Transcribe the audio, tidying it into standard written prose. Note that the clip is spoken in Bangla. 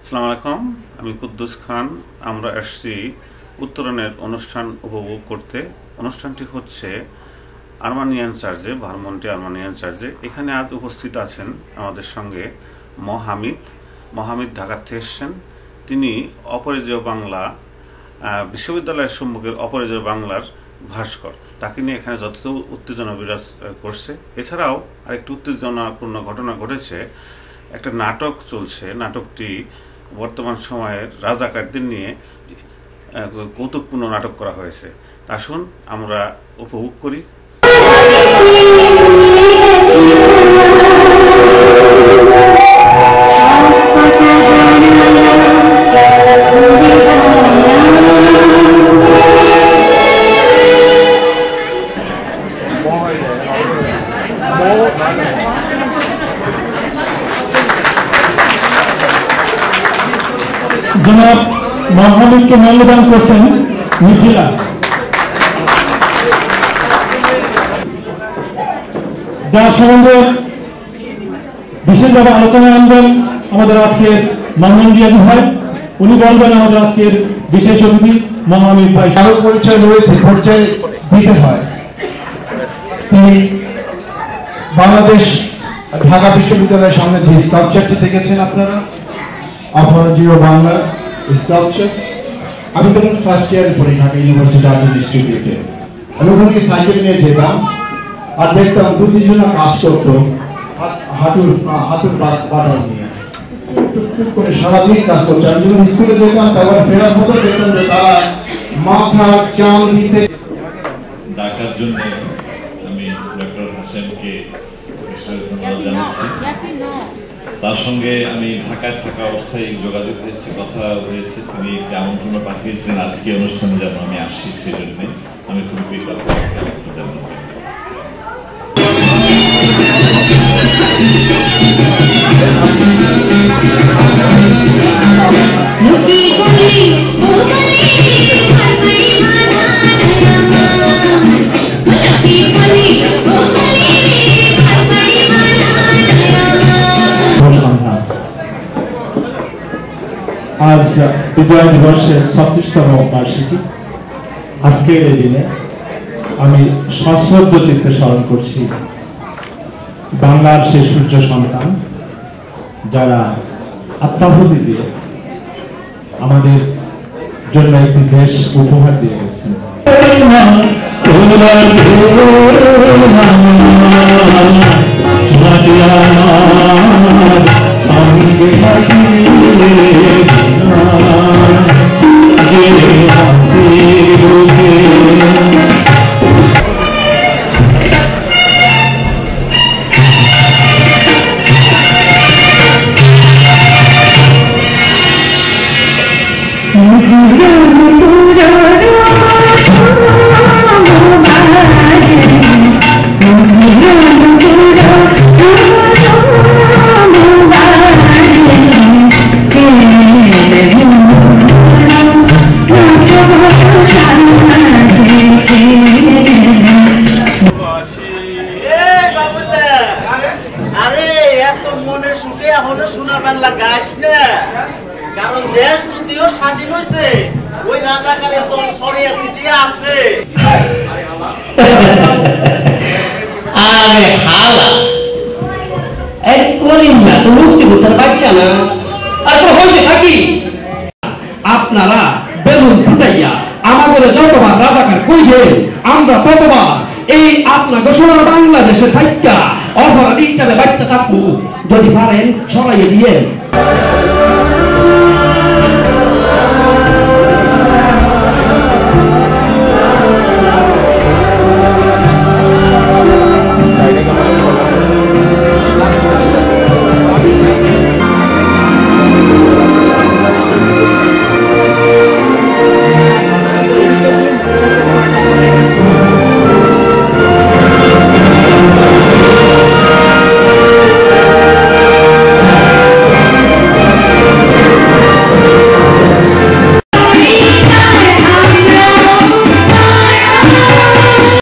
আসসালামু আলাইকুম, আমি কুদ্দুস খান। আমরা আসছি উত্তরণের অনুষ্ঠান উপভোগ করতে। অনুষ্ঠানটি হচ্ছে আর্মানিয়ান চার্চে, ভারমন্টে আর্মানিয়ান চার্চে। এখানে আজ উপস্থিত আছেন আমাদের সঙ্গে মহামিদ ঢাকা থেকে এসছেন। তিনি অপরাজেয় বাংলা বিশ্ববিদ্যালয়ের সম্মুখের অপরাজেয় বাংলার ভাস্কর। তাকে নিয়ে এখানে যথেষ্ট উত্তেজনা বিরাজ করছে। এছাড়াও আরেকটি উত্তেজনাপূর্ণ ঘটনা ঘটেছে। একটা নাটক চলছে। নাটকটি বর্তমান সময়ের রাজাকারদের নিয়ে কৌতুকপূর্ণ নাটক করা হয়েছে। আসুন আমরা উপভোগ করি। জনাব মহামিদকে মূল্যদান করছেন মিথিলা। যার সম্বন্ধে বিশেষভাবে আলোচনা আনবেন আমাদের আজকের মহানন্দিয়াজি ভাই। উনি বলবেন আমাদের আজকের বিশেষ অতিথি মহামিদ ভাই। কারো পরিচয় রয়েছে, পরিচয় দিতে হয়। তিনি বাংলাদেশ ঢাকা বিশ্ববিদ্যালয়ের সামনে যে স্কাল্পচারটি দেখেছেন আপনারা, অপরাজেয় বাংলা স্কাল্পচার, আমি তখন ফার্স্ট ইয়ারে পড়ি ঢাকা ইউনিভার্সিটি আর্ট ইনস্টিটিউটে। আমি ওখানে সাইকেল নিয়ে যেতাম আর দেখতাম দু তিনজন কাজ করতো হাঁটুর বাটার নিয়ে টুকটুক করে সারাদিন কাজ করছে। আমি যখন স্কুলে যেতাম তারপর ফেরার মতো দেখতাম যে তারা মাথার চাল দিতে। ডাকার জন্য আমি ডক্টর হাসেমকে ধন্যবাদ জানাচ্ছি। তার সঙ্গে আমি ঢাকায় থাকা অবস্থায় যোগাযোগ হয়েছে, কথা হয়েছে। তিনি একটি আমন্ত্রণ পাঠিয়েছেন আজকে অনুষ্ঠানে যেন আমি আসি, সেই জন্য আমি খুব কৃতজ্ঞ। আজ বিজয় দিবসের 36তম বার্ষিকী। আজকের এই দিনে আমি সশ্রদ্ধ চিত্তে স্মরণ করছি বাংলার সেই সূর্য সন্তান যারা আত্মাহুতি দিয়ে আমাদের জন্য একটি দেশ উপহার দিয়ে গেছেন। কারণ দেশ যদিও স্বাধীন হয়েছে, ওই রাজাকারের দল ছড়িয়ে ছিটিয়ে আছে। আরে হালা এই করিম না তো মুক্তি বুঝতে পারছে না। আচ্ছা বসে থাকি, আপনারা বেলুন ফুটাইয়া আমাদের যতবার রাজাকার কইবেন আমরা ততবার এই আপনাকে সোনার বাংলাদেশে থাইকা অপরাধী হিসাবে বাচ্চা থাকবো। যদি পারেন সরাইয়ে দিয়েন।